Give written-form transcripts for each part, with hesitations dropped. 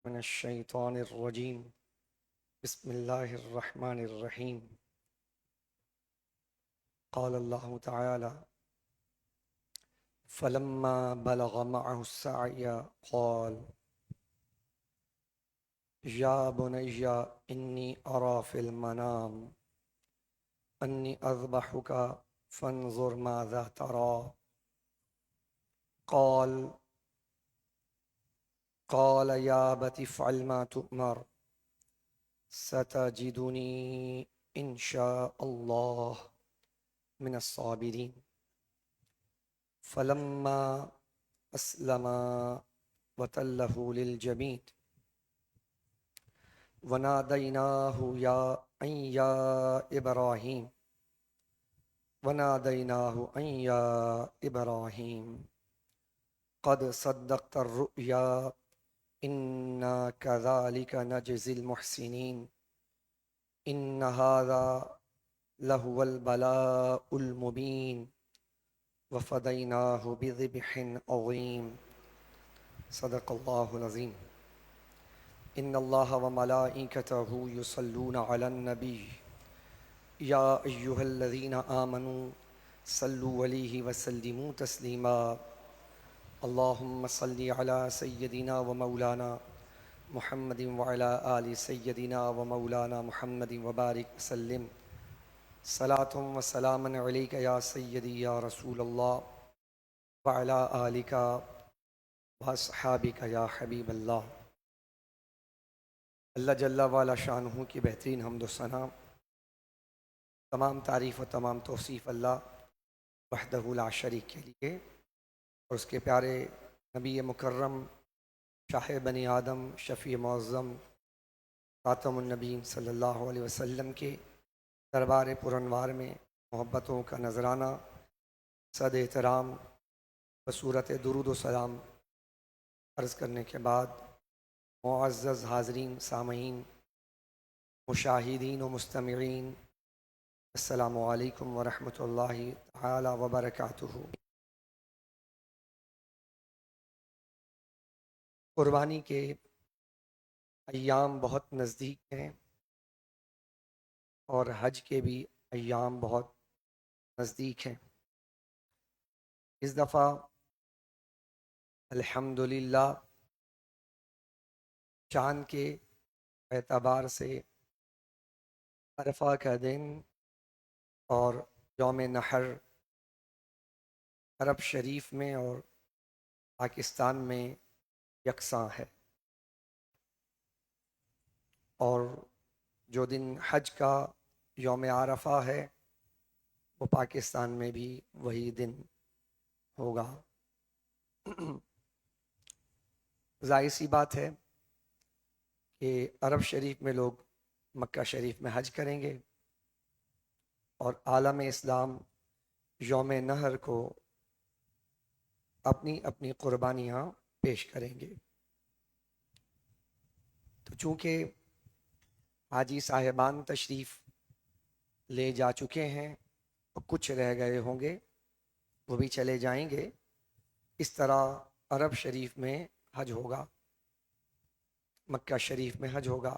من الشیطان الرجیم بسم اللہ الرحمن الرحیم قال اللہ تعالی فلما بلغ معه السعی قال یا بنی انی ارى في المنام انی اذبحک فانظر ماذا ترى قال قال یا ابت افعل ما تؤمر ستجدنی ان شاء اللہ من الصابرین فلما اسلما وتلہ للجبین ونادیناہ یا ابراہیم ونادیناہ یا ابراہیم قد صدقت الرؤیا انا کذالک نجزی المحسنین ان ھذا لہو البلاء المبین وفدیناہ بذبح عظیم صدق اللہ العظیم ان اللہ وملائکتہ یصلون علی النبی یا ایہا الذین آمنوا صلوا علیہ وسلموا تسلیما اللہم صلی علی سیدنا ومولانا محمد وعلی آل سیدنا ومولانا محمد وبارک وسلم صلاۃ وسلام علیک یا سیدی یا رسول اللہ وعلی آلک واصحابک یا حبیب اللہ۔ اللہ جل وعلا شانہ کی بہترین حمد و ثنا، تمام تعریف و تمام توصیف اللہ وحدہ لا شریک کے لیے، اور اس کے پیارے نبی مکرم شاہ بنی آدم شفیع معظم خاتم النبیین صلی اللہ علیہ وسلم کے دربار پرانوار میں محبتوں کا نذرانہ صد احترام بصورت درود و سلام عرض کرنے کے بعد، معزز حاضرین، سامعین، مشاہدین و مستمعین، السلام علیکم ورحمۃ اللہ تعالی وبرکاتہ۔ قربانی کے ایام بہت نزدیک ہیں اور حج کے بھی ایام بہت نزدیک ہیں۔ اس دفعہ الحمدللہ چاند کے اعتبار سے عرفہ کا دن اور یوم نحر عرب شریف میں اور پاکستان میں یکساں ہے، اور جو دن حج کا یوم عرفہ ہے وہ پاکستان میں بھی وہی دن ہوگا۔ ظاہر سی بات ہے کہ عرب شریف میں لوگ مکہ شریف میں حج کریں گے اور عالم اسلام یوم نحر کو اپنی اپنی قربانیاں پیش کریں گے۔ تو چونکہ حاجی صاحبان تشریف لے جا چکے ہیں اور کچھ رہ گئے ہوں گے، وہ بھی چلے جائیں گے، اس طرح عرب شریف میں حج ہوگا، مکہ شریف میں حج ہوگا،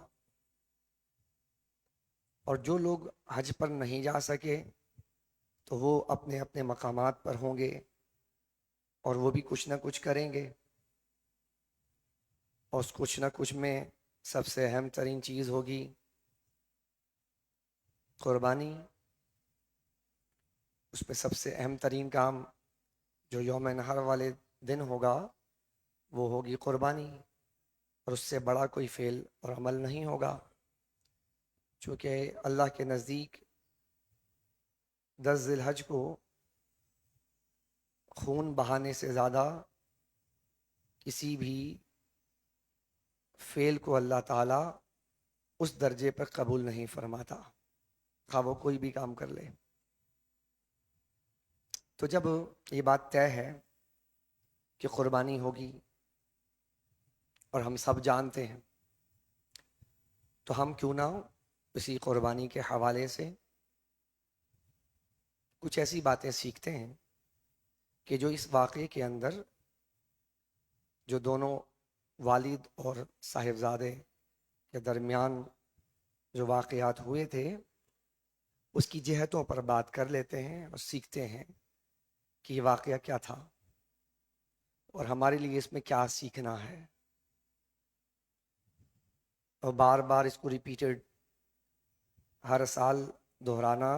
اور جو لوگ حج پر نہیں جا سکے تو وہ اپنے اپنے مقامات پر ہوں گے اور وہ بھی کچھ نہ کچھ کریں گے، اور اس کچھ نہ کچھ میں سب سے اہم ترین چیز ہوگی قربانی۔ اس پہ سب سے اہم ترین کام جو یوم نحر والے دن ہوگا وہ ہوگی قربانی، اور اس سے بڑا کوئی فعل اور عمل نہیں ہوگا، چونکہ اللہ کے نزدیک 10 ذی الحج کو خون بہانے سے زیادہ کسی بھی فعل کو اللہ تعالیٰ اس درجے پر قبول نہیں فرماتا، خواہ وہ کوئی بھی کام کر لے۔ تو جب یہ بات طے ہے کہ قربانی ہوگی اور ہم سب جانتے ہیں، تو ہم کیوں نہ اسی قربانی کے حوالے سے کچھ ایسی باتیں سیکھتے ہیں کہ جو اس واقعے کے اندر جو دونوں والد اور صاحبزادے کے درمیان جو واقعات ہوئے تھے اس کی جہتوں پر بات کر لیتے ہیں اور سیکھتے ہیں کہ یہ واقعہ کیا تھا اور ہمارے لیے اس میں کیا سیکھنا ہے، اور بار بار اس کو ریپیٹڈ ہر سال دہرانا،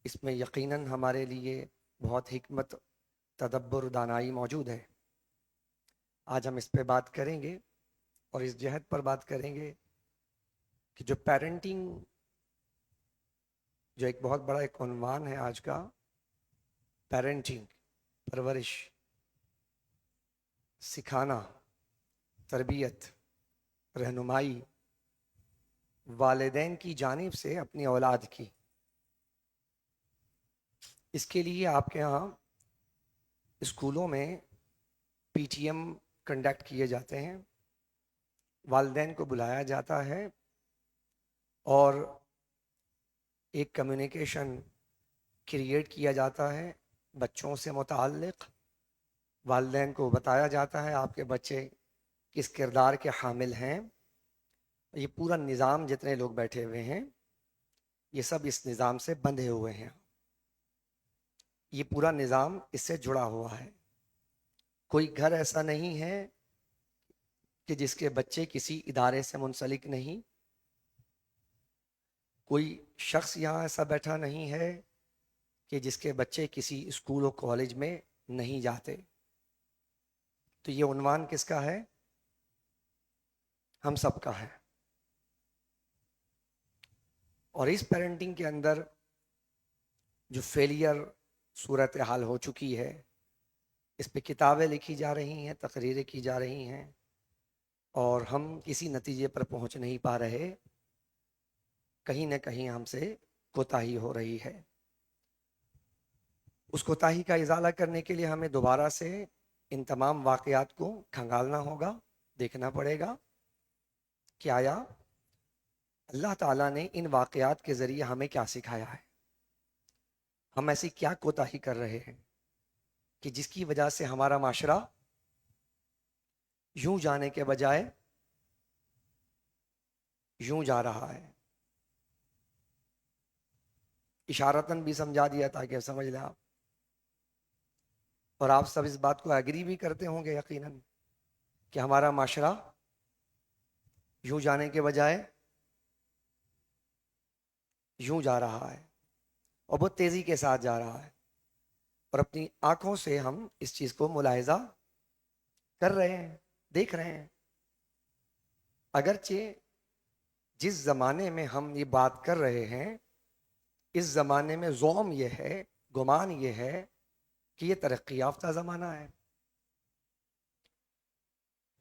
اس میں یقیناً ہمارے لیے بہت حکمت، تدبر، دانائی موجود ہے۔ آج ہم اس پہ بات کریں گے اور اس جہت پر بات کریں گے کہ جو پیرنٹنگ، جو ایک بہت بڑا ایک عنوان ہے آج کا، پیرنٹنگ، پرورش، سکھانا، تربیت، رہنمائی والدین کی جانب سے اپنی اولاد کی، اس کے لیے آپ کے ہاں اسکولوں میں پی ٹی ایم کنڈکٹ کیے جاتے ہیں، والدین کو بلایا جاتا ہے اور ایک کمیونیکیشن کریٹ کیا جاتا ہے بچوں سے متعلق۔ والدین کو بتایا جاتا ہے آپ کے بچے کس کردار کے حامل ہیں۔ یہ پورا نظام، جتنے لوگ بیٹھے ہوئے ہیں یہ سب اس نظام سے بندھے ہوئے ہیں، یہ پورا نظام اس سے جڑا ہوا ہے۔ کوئی گھر ایسا نہیں ہے کہ جس کے بچے کسی ادارے سے منسلک نہیں، کوئی شخص یہاں ایسا بیٹھا نہیں ہے کہ جس کے بچے کسی اسکول و کالج میں نہیں جاتے۔ تو یہ عنوان کس کا ہے؟ ہم سب کا ہے۔ اور اس پیرنٹنگ کے اندر جو فیلئر صورتحال ہو چکی ہے، اس پہ کتابیں لکھی جا رہی ہیں، تقریریں کی جا رہی ہیں، اور ہم کسی نتیجے پر پہنچ نہیں پا رہے، کہیں نہ کہیں ہم سے کوتاہی ہو رہی ہے۔ اس کوتاہی کا ازالہ کرنے کے لیے ہمیں دوبارہ سے ان تمام واقعات کو کھنگالنا ہوگا، دیکھنا پڑے گا کہ آیا اللہ تعالیٰ نے ان واقعات کے ذریعے ہمیں کیا سکھایا ہے، ہم ایسی کیا کوتاہی کر رہے ہیں کہ جس کی وجہ سے ہمارا معاشرہ یوں جانے کے بجائے یوں جا رہا ہے۔ اشارتاً بھی سمجھا دیا تاکہ سمجھ لیں آپ، اور آپ سب اس بات کو ایگری بھی کرتے ہوں گے یقیناً کہ ہمارا معاشرہ یوں جانے کے بجائے یوں جا رہا ہے، اور بہت تیزی کے ساتھ جا رہا ہے، اور اپنی آنکھوں سے ہم اس چیز کو ملاحظہ کر رہے ہیں، دیکھ رہے ہیں۔ اگرچہ جس زمانے میں ہم یہ بات کر رہے ہیں اس زمانے میں زوم یہ ہے، گمان یہ ہے کہ یہ ترقی یافتہ زمانہ ہے۔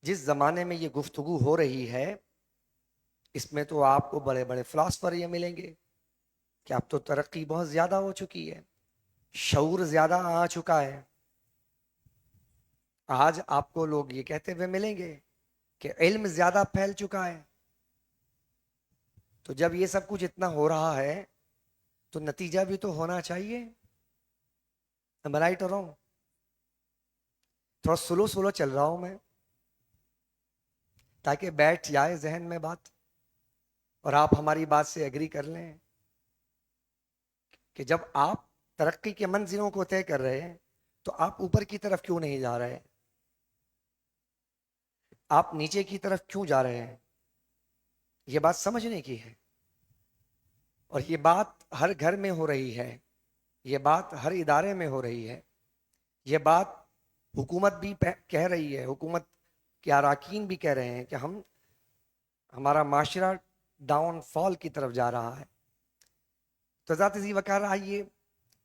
جس زمانے میں یہ گفتگو ہو رہی ہے اس میں تو آپ کو بڑے بڑے فلاسفر یہ ملیں گے کہ اب تو ترقی بہت زیادہ ہو چکی ہے، شعور زیادہ آ چکا ہے۔ آج آپ کو لوگ یہ کہتے ہوئے ملیں گے کہ علم زیادہ پھیل چکا ہے۔ تو جب یہ سب کچھ اتنا ہو رہا ہے تو نتیجہ بھی تو ہونا چاہیے۔ رائٹ اور رانگ؟ تھوڑا سلو سلو چل رہا ہوں میں تاکہ بیٹھ جائے ذہن میں بات اور آپ ہماری بات سے ایگری کر لیں کہ جب آپ ترقی کے منزلوں کو طے کر رہے ہیں تو آپ اوپر کی طرف کیوں نہیں جا رہے؟ آپ نیچے کی طرف کیوں جا رہے ہیں؟ یہ بات سمجھنے کی ہے، اور یہ بات ہر گھر میں ہو رہی ہے، یہ بات ہر ادارے میں ہو رہی ہے، یہ بات حکومت بھی کہہ رہی ہے، حکومت کے اراکین بھی کہہ رہے ہیں کہ ہمارا معاشرہ ڈاؤن فال کی طرف جا رہا ہے۔ تو ذات ذی وقار آئیے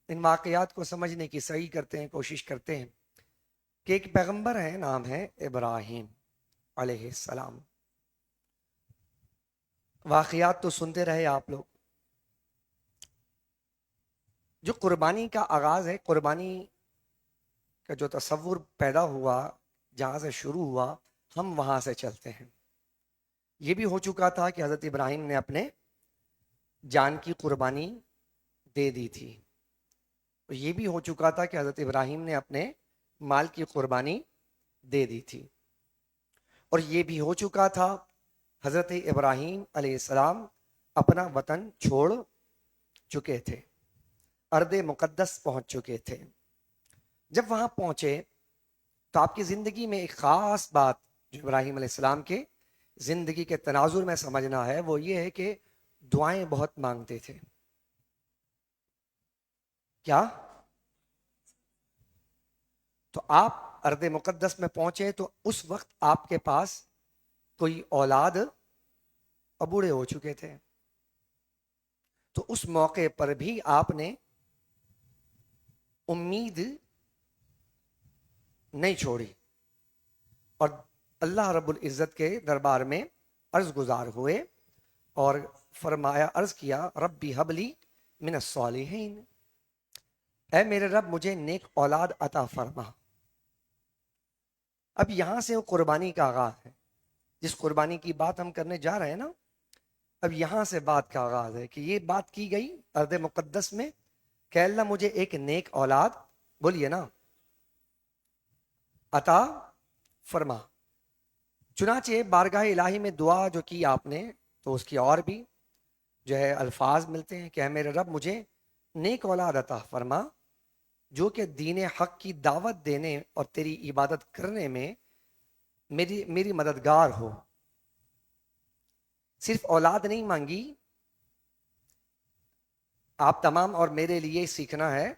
ان واقعات کو سمجھنے کی صحیح کرتے ہیں، کوشش کرتے ہیں کہ ایک پیغمبر ہے، نام ہے ابراہیم علیہ السلام۔ واقعات تو سنتے رہے آپ لوگ۔ جو قربانی کا آغاز ہے، قربانی کا جو تصور پیدا ہوا، جہاں سے شروع ہوا، ہم وہاں سے چلتے ہیں۔ یہ بھی ہو چکا تھا کہ حضرت ابراہیم نے اپنے جان کی قربانی دے دی تھی، یہ بھی ہو چکا تھا کہ حضرت ابراہیم نے اپنے مال کی قربانی دے دی تھی، اور یہ بھی ہو چکا تھا، حضرت ابراہیم علیہ السلام اپنا وطن چھوڑ چکے تھے، ارض مقدس پہنچ چکے تھے۔ جب وہاں پہنچے تو آپ کی زندگی میں ایک خاص بات جو ابراہیم علیہ السلام کے زندگی کے تناظر میں سمجھنا ہے، وہ یہ ہے کہ دعائیں بہت مانگتے تھے۔ کیا؟ تو آپ ارض مقدس میں پہنچے تو اس وقت آپ کے پاس کوئی اولاد اور بوڑھے ہو چکے تھے، تو اس موقع پر بھی آپ نے امید نہیں چھوڑی اور اللہ رب العزت کے دربار میں عرض گزار ہوئے اور فرمایا، عرض کیا، ربی حبلی من الصالحین، اے میرے رب مجھے نیک اولاد عطا فرما۔ اب یہاں سے وہ قربانی کا آغاز ہے، جس قربانی کی بات ہم کرنے جا رہے ہیں نا، اب یہاں سے بات کا آغاز ہے کہ یہ بات کی گئی ارض مقدس میں کہ اللہ مجھے ایک نیک اولاد، بولیے نا، عطا فرما۔ چنانچہ بارگاہ الہی میں دعا جو کی آپ نے، تو اس کی اور بھی جو ہے الفاظ ملتے ہیں کہ اے میرے رب مجھے نیک اولاد عطا فرما جو کہ دین حق کی دعوت دینے اور تیری عبادت کرنے میں میری مددگار ہو۔ صرف اولاد نہیں مانگی، آپ تمام اور میرے لیے سیکھنا ہے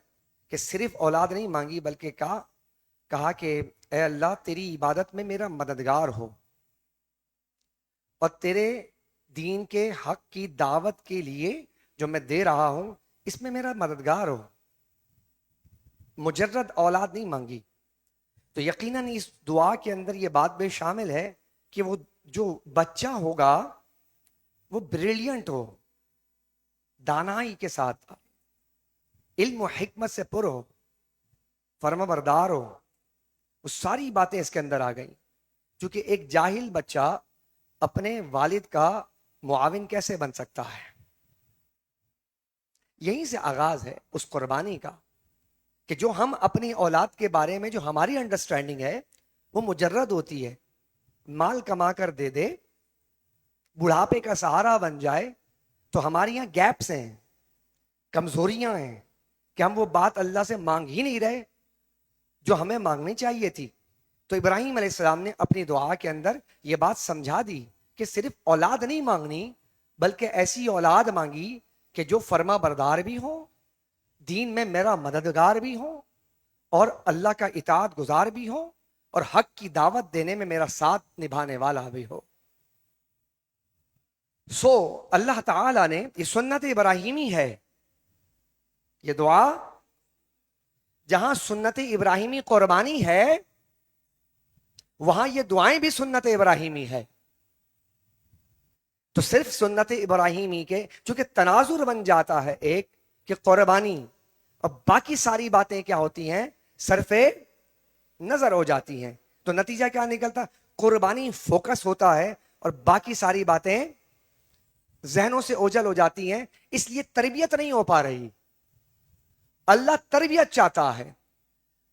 کہ صرف اولاد نہیں مانگی، بلکہ کہا کہ اے اللہ تیری عبادت میں میرا مددگار ہو اور تیرے دین کے حق کی دعوت کے لیے جو میں دے رہا ہوں اس میں میرا مددگار ہو۔ مجرد اولاد نہیں مانگی۔ تو یقیناً اس دعا کے اندر یہ بات بھی شامل ہے کہ وہ جو بچہ ہوگا وہ بریلینٹ ہو، دانائی کے ساتھ، علم و حکمت سے پر ہو، فرما بردار ہو۔ وہ ساری باتیں اس کے اندر آ گئیں، کیونکہ ایک جاہل بچہ اپنے والد کا معاون کیسے بن سکتا ہے؟ یہیں سے آغاز ہے اس قربانی کا کہ جو ہم اپنی اولاد کے بارے میں جو ہماری انڈرسٹینڈنگ ہے وہ مجرد ہوتی ہے، مال کما کر دے دے، بڑھاپے کا سہارا بن جائے، تو ہمارے یہاں گیپس ہیں، کمزوریاں ہیں کہ ہم وہ بات اللہ سے مانگ ہی نہیں رہے جو ہمیں مانگنی چاہیے تھی۔ تو ابراہیم علیہ السلام نے اپنی دعا کے اندر یہ بات سمجھا دی کہ صرف اولاد نہیں مانگنی، بلکہ ایسی اولاد مانگی کہ جو فرما بردار بھی ہو، دین میں میرا مددگار بھی ہو، اور اللہ کا اطاعت گزار بھی ہو، اور حق کی دعوت دینے میں میرا ساتھ نبھانے والا بھی ہو۔ اللہ تعالی نے، یہ سنت ابراہیمی ہے، یہ دعا جہاں سنت ابراہیمی قربانی ہے وہاں یہ دعائیں بھی سنت ابراہیمی ہے۔ تو صرف سنت ابراہیمی کے چونکہ تناظر بن جاتا ہے ایک کہ قربانی، اور باقی ساری باتیں کیا ہوتی ہیں؟ صرف نظر ہو جاتی ہیں۔ تو نتیجہ کیا نکلتا؟ قربانی فوکس ہوتا ہے اور باقی ساری باتیں ذہنوں سے اوجھل ہو جاتی ہیں، اس لیے تربیت نہیں ہو پا رہی۔ اللہ تربیت چاہتا ہے،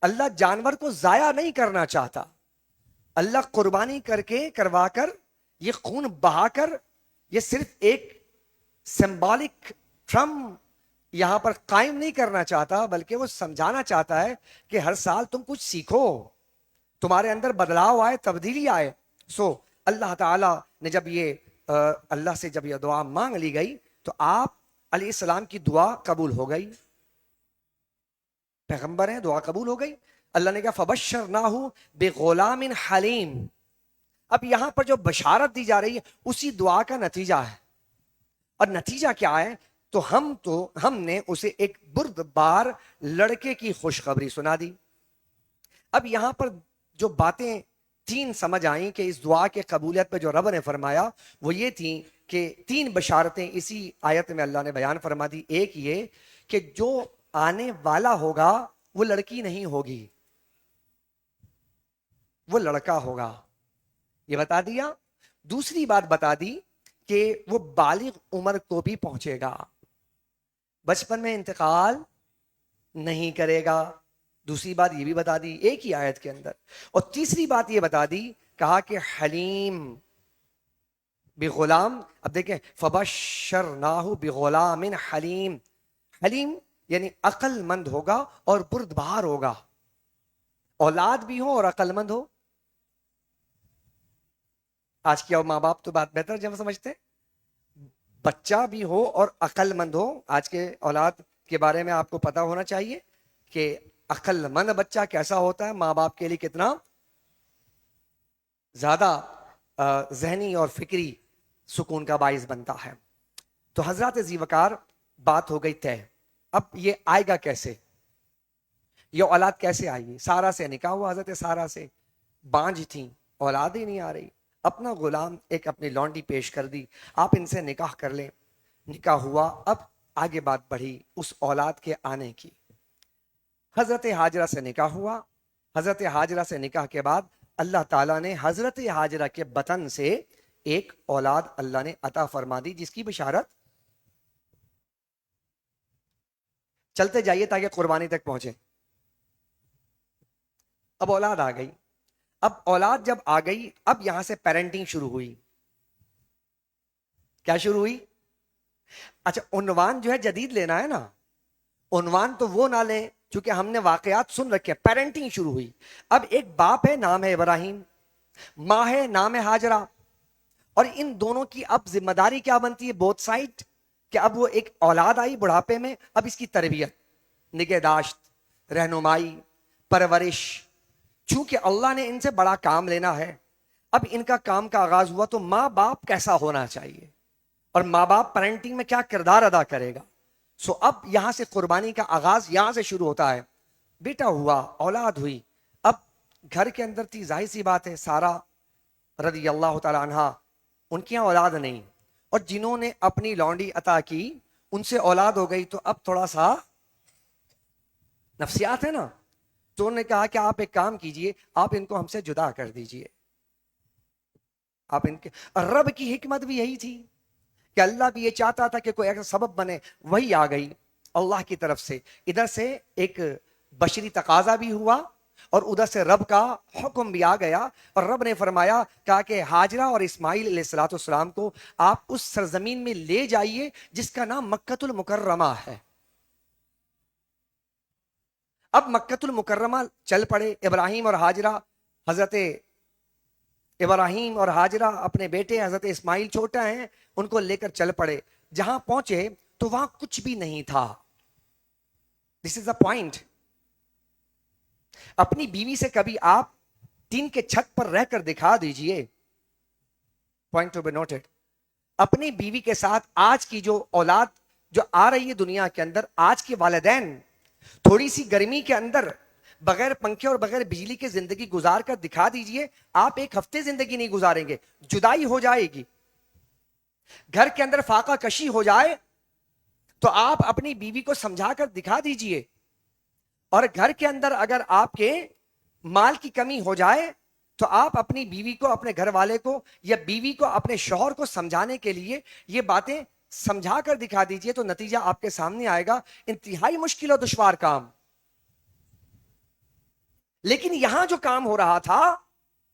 اللہ جانور کو ضائع نہیں کرنا چاہتا۔ اللہ قربانی کر کے کروا کر یہ خون بہا کر یہ صرف ایک سمبولک ٹرم یہاں پر قائم نہیں کرنا چاہتا، بلکہ وہ سمجھانا چاہتا ہے کہ ہر سال تم کچھ سیکھو، تمہارے اندر بدلاؤ آئے، تبدیلی آئے۔ اللہ تعالی نے جب یہ اللہ سے جب یہ دعا مانگ لی گئی تو آپ علیہ السلام کی دعا قبول ہو گئی، پیغمبر ہیں، دعا قبول ہو گئی۔ اللہ نے کہا فبشرناہ بغلام حلیم۔ اب یہاں پر جو بشارت دی جا رہی ہے اسی دعا کا نتیجہ ہے، اور نتیجہ کیا ہے؟ تو ہم نے اسے ایک بردبار لڑکے کی خوشخبری سنا دی۔ اب یہاں پر جو باتیں تین سمجھ آئیں کہ اس دعا کے قبولیت پہ جو رب نے فرمایا وہ یہ تھیں کہ تین بشارتیں اسی آیت میں اللہ نے بیان فرما دی۔ ایک یہ کہ جو آنے والا ہوگا وہ لڑکی نہیں ہوگی، وہ لڑکا ہوگا، یہ بتا دیا۔ دوسری بات بتا دی کہ وہ بالغ عمر کو بھی پہنچے گا، بچپن میں انتقال نہیں کرے گا۔ دوسری بات یہ بھی بتا دی ایک ہی آیت کے اندر، اور تیسری بات یہ بتا دی کہا کہ حلیم بغلام. اب دیکھیں فبشرناہ بغلام حلیم. حلیم یعنی عقل مند ہوگا اور بردبار ہوگا. اولاد بھی ہو اور عقل مند ہو. آج کے ماں باپ تو بات بہتر جب سمجھتے, بچہ بھی ہو اور عقل مند ہو. آج کے اولاد کے بارے میں آپ کو پتا ہونا چاہیے کہ عقل مند بچہ کیسا ہوتا ہے, ماں باپ کے لیے کتنا زیادہ ذہنی اور فکری سکون کا باعث بنتا ہے. تو حضرات ذی وقار بات ہو گئی طے. اب یہ آئے گا کیسے, یہ اولاد کیسے آئے گی؟ سارا سے نکاح ہوا, حضرت سارا سے بانجھ تھیں, اولاد ہی نہیں آ رہی. اپنا غلام ایک اپنی لونڈی پیش کر دی, آپ ان سے نکاح کر لیں. نکاح ہوا. اب آگے بات بڑھی اس اولاد کے آنے کی. حضرت حاجرہ سے نکاح ہوا. حضرت حاجرہ سے نکاح کے بعد اللہ تعالیٰ نے حضرت حاجرہ کے بطن سے ایک اولاد اللہ نے عطا فرما دی, جس کی بشارت چلتے جائیے تاکہ قربانی تک پہنچے. اب اولاد آ گئی. اب اولاد جب آ گئی, اب یہاں سے پیرنٹنگ شروع ہوئی. کیا شروع ہوئی؟ اچھا عنوان جو ہے جدید لینا ہے نا, عنوان تو وہ نہ لیں چونکہ ہم نے واقعات سن رکھے. پیرنٹنگ شروع ہوئی. اب ایک باپ ہے, نام ہے ابراہیم, ماں ہے, نام ہے حاجرہ, اور ان دونوں کی اب ذمہ داری کیا بنتی ہے بوتھ سائڈ, کہ اب وہ ایک اولاد آئی بڑھاپے میں, اب اس کی تربیت, نگہداشت, رہنمائی, پرورش. چونکہ اللہ نے ان سے بڑا کام لینا ہے, اب ان کا کام کا آغاز ہوا تو ماں باپ کیسا ہونا چاہیے اور ماں باپ پیرنٹنگ میں کیا کردار ادا کرے گا. سو اب یہاں سے قربانی کا آغاز یہاں سے شروع ہوتا ہے. بیٹا ہوا, اولاد ہوئی. اب گھر کے اندر تھی, ظاہر سی بات ہے سارا رضی اللہ تعالی عنہا, ان کی اولاد نہیں, اور جنہوں نے اپنی لونڈی عطا کی ان سے اولاد ہو گئی. تو اب تھوڑا سا نفسیات ہے نا, تو انہوں نے کہا کہ آپ ایک کام کیجئے, آپ ان کو ہم سے جدا کر دیجئے. آپ ان کے, رب کی حکمت بھی یہی تھی کہ اللہ بھی یہ چاہتا تھا کہ کوئی ایسا سبب بنے. وہی آ گئی اللہ کی طرف سے. ادھر سے ایک بشری تقاضا بھی ہوا اور ادھر سے رب کا حکم بھی آ گیا, اور رب نے فرمایا کہا کہ حاجرہ اور اسماعیل علیہ الصلوۃ والسلام کو آپ اس سرزمین میں لے جائیے جس کا نام مکۃ المکرمہ ہے. اب مکۃ المکرمہ چل پڑے ابراہیم اور حاجرہ. حضرت ابراہیم اور حاجرہ اپنے بیٹے حضرت اسماعیل چھوٹا ہیں, ان کو لے کر چل پڑے. جہاں پہنچے تو وہاں کچھ بھی نہیں تھا. دس از دا پوائنٹ. اپنی بیوی سے کبھی آپ ٹین کے چھت پر رہ کر دکھا دیجئے, پوائنٹ ٹو بی نوٹڈ. اپنی بیوی کے ساتھ آج کی جو اولاد جو آ رہی ہے دنیا کے اندر, آج کے والدین تھوڑی سی گرمی کے اندر بغیر پنکھے اور بغیر بجلی کے زندگی گزار کر دکھا دیجئے, آپ ایک ہفتے زندگی نہیں گزاریں گے, جدائی ہو جائے گی. گھر کے اندر فاقہ کشی ہو جائے تو آپ اپنی بیوی کو سمجھا کر دکھا دیجئے, اور گھر کے اندر اگر آپ کے مال کی کمی ہو جائے تو آپ اپنی بیوی کو, اپنے گھر والے کو یا بیوی کو اپنے شوہر کو سمجھانے کے لیے یہ باتیں سمجھا کر دکھا دیجئے, تو نتیجہ آپ کے سامنے آئے گا. انتہائی مشکل اور دشوار کام, لیکن یہاں جو کام ہو رہا تھا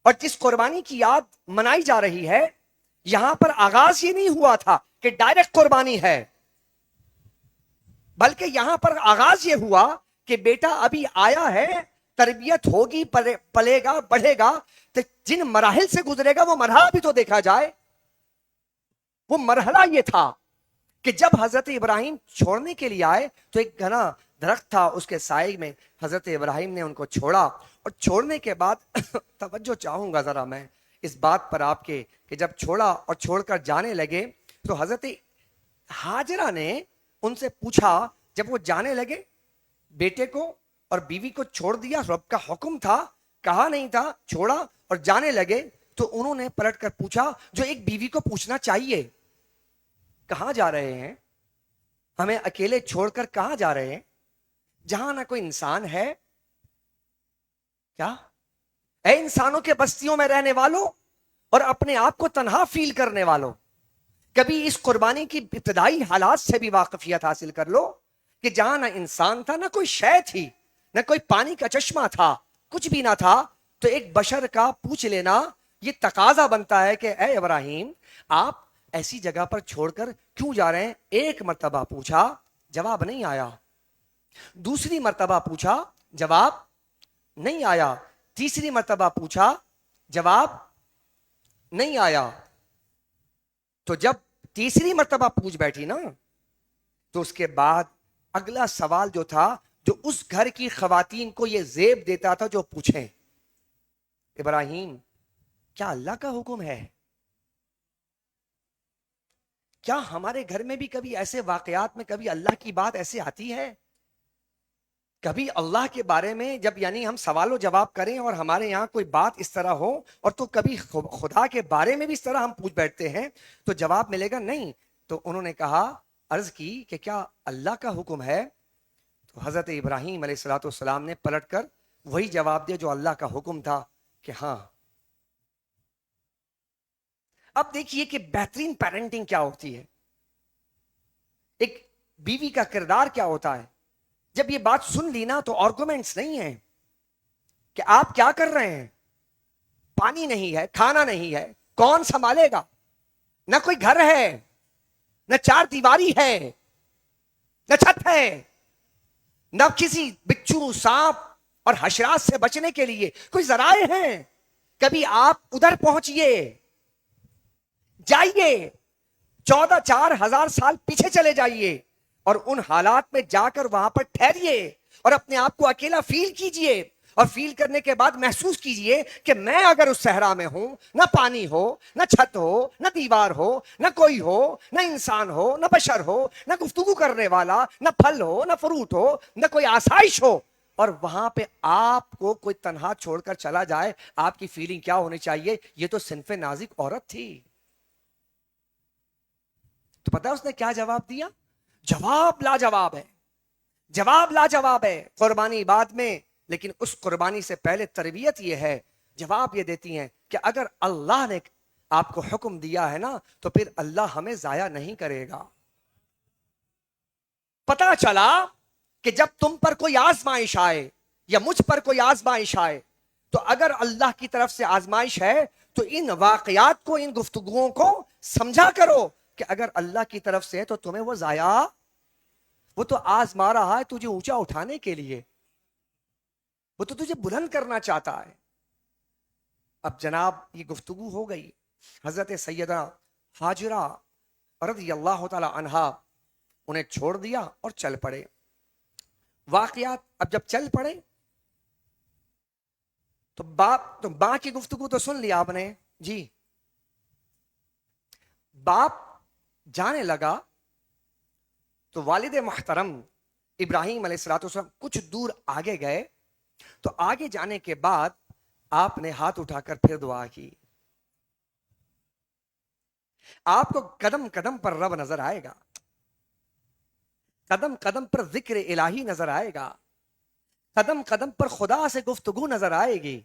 اور جس قربانی کی یاد منائی جا رہی ہے, یہاں پر آغاز یہ نہیں ہوا تھا کہ ڈائریکٹ قربانی ہے, بلکہ یہاں پر آغاز یہ ہوا کہ بیٹا ابھی آیا ہے, تربیت ہوگی, پلے گا, بڑھے گا, تو جن مراحل سے گزرے گا وہ مرحلہ بھی تو دیکھا جائے. وہ مرحلہ یہ تھا کہ جب حضرت ابراہیم چھوڑنے کے لیے آئے تو ایک گھنا درخت تھا, اس کے سائے میں حضرت ابراہیم نے ان کو چھوڑا. اور چھوڑنے کے بعد توجہ چاہوں گا ذرا میں اس بات پر آپ کے, کہ جب چھوڑا اور چھوڑ کر جانے لگے تو حضرت حاجرہ نے ان سے پوچھا, جب وہ جانے لگے بیٹے کو اور بیوی کو چھوڑ دیا, رب کا حکم تھا, کہا نہیں تھا, چھوڑا اور جانے لگے, تو انہوں نے پلٹ کر پوچھا جو ایک بیوی کو پوچھنا چاہیے, کہاں جا رہے ہیں, ہمیں اکیلے چھوڑ کر کہاں جا رہے ہیں, جہاں نہ کوئی انسان ہے. کیا اے انسانوں کے بستیوں میں رہنے والوں اور اپنے آپ کو تنہا فیل کرنے والوں, کبھی اس قربانی کی ابتدائی حالات سے بھی واقفیت حاصل کر لو کہ جہاں نہ انسان تھا, نہ کوئی شے تھی, نہ کوئی پانی کا چشمہ تھا, کچھ بھی نہ تھا, تو ایک بشر کا پوچھ لینا یہ تقاضا بنتا ہے کہ اے ابراہیم آپ ایسی جگہ پر چھوڑ کر کیوں جا رہے ہیں؟ ایک مرتبہ پوچھا، جواب نہیں آیا، دوسری مرتبہ پوچھا، جواب نہیں آیا، تیسری مرتبہ پوچھا، جواب نہیں آیا۔ تو جب تیسری مرتبہ پوچھ بیٹھی نا، تو اس کے بعد اگلا سوال جو تھا، جو اس گھر کی خواتین کو یہ زیب دیتا تھا، جو پوچھیں ابراہیم کیا اللہ کا حکم ہے؟ کیا ہمارے گھر میں بھی کبھی ایسے واقعات میں کبھی اللہ کی بات ایسے آتی ہے؟ کبھی اللہ کے بارے میں جب یعنی ہم سوال و جواب کریں اور ہمارے یہاں کوئی بات اس طرح ہو، اور تو کبھی خدا کے بارے میں بھی اس طرح ہم پوچھ بیٹھتے ہیں تو جواب ملے گا نہیں۔ تو انہوں نے کہا، عرض کی کہ کیا اللہ کا حکم ہے؟ تو حضرت ابراہیم علیہ الصلوۃ والسلام نے پلٹ کر وہی جواب دیا جو اللہ کا حکم تھا، کہ ہاں۔ اب دیکھیے کہ بہترین پیرنٹنگ کیا ہوتی ہے، ایک بیوی کا کردار کیا ہوتا ہے۔ جب یہ بات سن لی نا تو آرگومنٹس نہیں ہیں کہ آپ کیا کر رہے ہیں، پانی نہیں ہے، کھانا نہیں ہے، کون سنبھالے گا؟ نہ کوئی گھر ہے، نہ چار دیواری ہے، نہ چھت ہے، نہ کسی بچھو، سانپ اور حشرات سے بچنے کے لیے کوئی ذرائع ہیں۔ کبھی آپ ادھر پہنچیے، جائیے 4,000 سال پیچھے چلے جائیے اور ان حالات میں جا کر وہاں پر ٹھہریے اور اپنے آپ کو اکیلا فیل کیجئے، اور فیل کرنے کے بعد محسوس کیجئے کہ میں اگر اس صحرا میں ہوں، نہ پانی ہو، نہ چھت ہو، نہ دیوار ہو، نہ کوئی ہو، نہ انسان ہو، نہ بشر ہو، نہ گفتگو کرنے والا، نہ پھل ہو، نہ فروٹ ہو، نہ کوئی آسائش ہو، اور وہاں پہ آپ کو کوئی تنہا چھوڑ کر چلا جائے، آپ کی فیلنگ کیا ہونی چاہیے؟ یہ تو صنف نازک عورت تھی۔ تو پتا اس نے کیا جواب دیا؟ جواب لاجواب ہے، جواب لاجواب ہے۔ قربانی بعد میں، لیکن اس قربانی سے پہلے تربیت یہ ہے، جواب یہ دیتی ہیں کہ اگر اللہ نے آپ کو حکم دیا ہے نا، تو پھر اللہ ہمیں ضائع نہیں کرے گا۔ پتا چلا کہ جب تم پر کوئی آزمائش آئے یا مجھ پر کوئی آزمائش آئے، تو اگر اللہ کی طرف سے آزمائش ہے تو ان واقعات کو، ان گفتگوؤں کو سمجھا کرو کہ اگر اللہ کی طرف سے ہے تو تمہیں وہ ضائع، وہ تو آزما رہا ہے تجھے اونچا اٹھانے کے لیے، وہ تو تجھے بلند کرنا چاہتا ہے۔ اب جناب یہ گفتگو ہو گئی، حضرت سیدہ ہاجرہ رضی اللہ تعالی عنہا انہیں چھوڑ دیا اور چل پڑے۔ واقعات اب جب چل پڑے تو باپ کی گفتگو تو سن لیا آپ نے جی۔ باپ جانے لگا تو والد محترم ابراہیم علیہ الصلوۃ والسلام کچھ دور آگے گئے، تو آگے جانے کے بعد آپ نے ہاتھ اٹھا کر پھر دعا کی۔ آپ کو قدم قدم پر رب نظر آئے گا، قدم قدم پر ذکر الہی نظر آئے گا، قدم قدم پر خدا سے گفتگو نظر آئے گی۔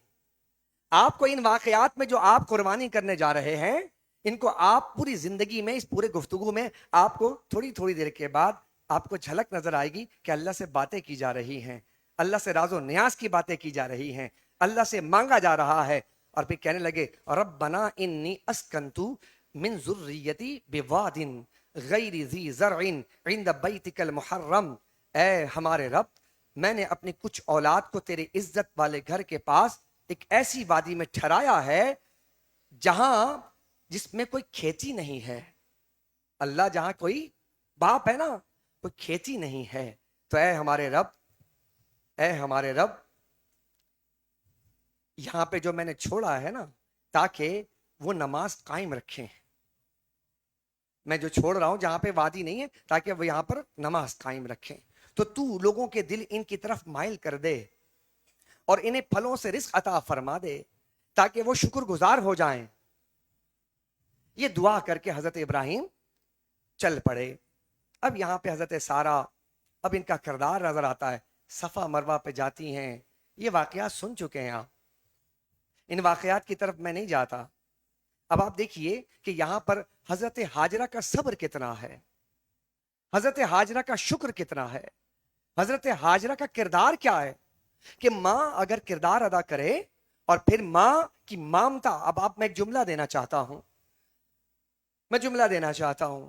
آپ کو ان واقعات میں جو آپ قربانی کرنے جا رہے ہیں، ان کو آپ پوری زندگی میں، اس پورے گفتگو میں آپ کو تھوڑی تھوڑی دیر کے بعد آپ کو جھلک نظر آئے گی کہ اللہ سے باتیں کی جا رہی ہیں، اللہ سے راز و نیاز کی باتیں کی جا رہی ہیں، اللہ سے مانگا جا رہا ہے۔ اور پھر کہنے لگے، ربنا انی اسکنت من ذریتی بواد غیر ذی زرع عند بیتک المحرم، اے ہمارے رب، میں نے اپنی کچھ اولاد کو تیرے عزت والے گھر کے پاس ایک ایسی وادی میں ٹھہرایا ہے جہاں جس میں کوئی کھیتی نہیں ہے۔ اللہ جہاں کوئی باپ ہے نا، کوئی کھیتی نہیں ہے، تو اے ہمارے رب، اے ہمارے رب، یہاں پہ جو میں نے چھوڑا ہے نا، تاکہ وہ نماز قائم رکھیں۔ میں جو چھوڑ رہا ہوں جہاں پہ وادی نہیں ہے، تاکہ وہ یہاں پر نماز قائم رکھیں، تو لوگوں کے دل ان کی طرف مائل کر دے اور انہیں پھلوں سے رزق عطا فرما دے تاکہ وہ شکر گزار ہو جائیں۔ یہ دعا کر کے حضرت ابراہیم چل پڑے۔ اب یہاں پہ حضرت سارہ، اب ان کا کردار نظر آتا ہے، صفا مروہ پہ جاتی ہیں۔ یہ واقعات سن چکے ہیں آپ، ان واقعات کی طرف میں نہیں جاتا۔ اب آپ دیکھیے کہ یہاں پر حضرت ہاجرہ کا صبر کتنا ہے، حضرت ہاجرہ کا شکر کتنا ہے، حضرت ہاجرہ کا کردار کیا ہے کہ ماں اگر کردار ادا کرے اور پھر ماں کی مامتا. اب آپ میں ایک جملہ دینا چاہتا ہوں،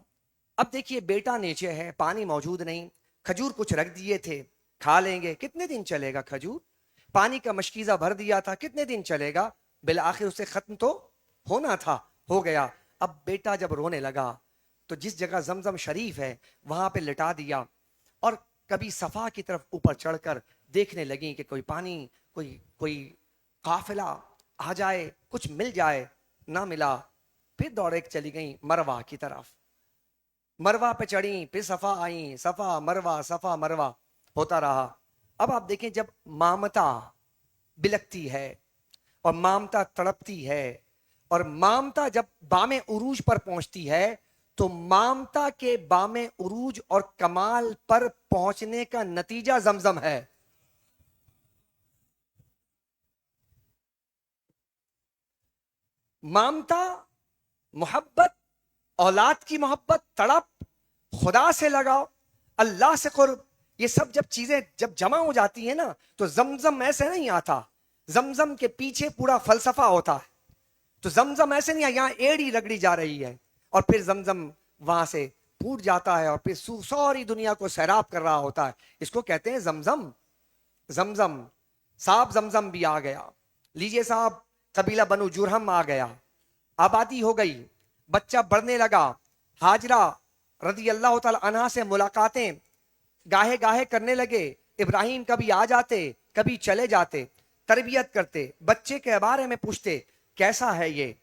اب دیکھیے بیٹا نیچے ہے، پانی موجود نہیں، کھجور کچھ رکھ دیے تھے، کھا لیں گے، کتنے دن چلے گا کھجور؟ پانی کا مشکیزہ بھر دیا تھا، کتنے دن چلے گا؟ بالآخر اسے ختم تو ہونا تھا، ہو گیا. اب بیٹا جب رونے لگا تو جس جگہ زمزم شریف ہے وہاں پہ لٹا دیا، اور کبھی صفا کی طرف اوپر چڑھ کر دیکھنے لگیں کہ کوئی پانی، کوئی قافلہ آ جائے، کچھ مل جائے. نہ ملا. پھر دوڑے چلی گئیں مروا کی طرف، مروا پہ چڑھیں، پھر صفا آئیں، صفا مروا ہوتا رہا. اب آپ دیکھیں جب مامتا بلکتی ہے اور مامتا تڑپتی ہے، اور مامتا جب بام عروج پر پہنچتی ہے تو مامتا کے بام عروج اور کمال پر پہنچنے کا نتیجہ زمزم ہے. مامتا، محبت، اولاد کی محبت، تڑپ، خدا سے لگاؤ، اللہ سے قرب، یہ سب جب چیزیں جب جمع ہو جاتی ہیں نا تو زمزم ایسے نہیں آتا. زمزم کے پیچھے پورا فلسفہ ہوتا ہے. تو زمزم ایسے نہیں ہے یہاں ایڑی رگڑی جا رہی ہے اور پھر زمزم وہاں سے پھوٹ جاتا ہے اور پھر ساری دنیا کو سیراب کر رہا ہوتا ہے. اس کو کہتے ہیں زمزم. زمزم صاحب زمزم بھی آ گیا. لیجئے صاحب قبیلہ بنو جرہم آ گیا، آبادی ہو گئی، بچہ بڑھنے لگا. ہاجرہ رضی اللہ تعالی عنہا سے ملاقاتیں گاہے گاہے کرنے لگے. ابراہیم کبھی آ جاتے، کبھی چلے جاتے، تربیت کرتے، بچے کے بارے میں پوچھتے کیسا ہے یہ،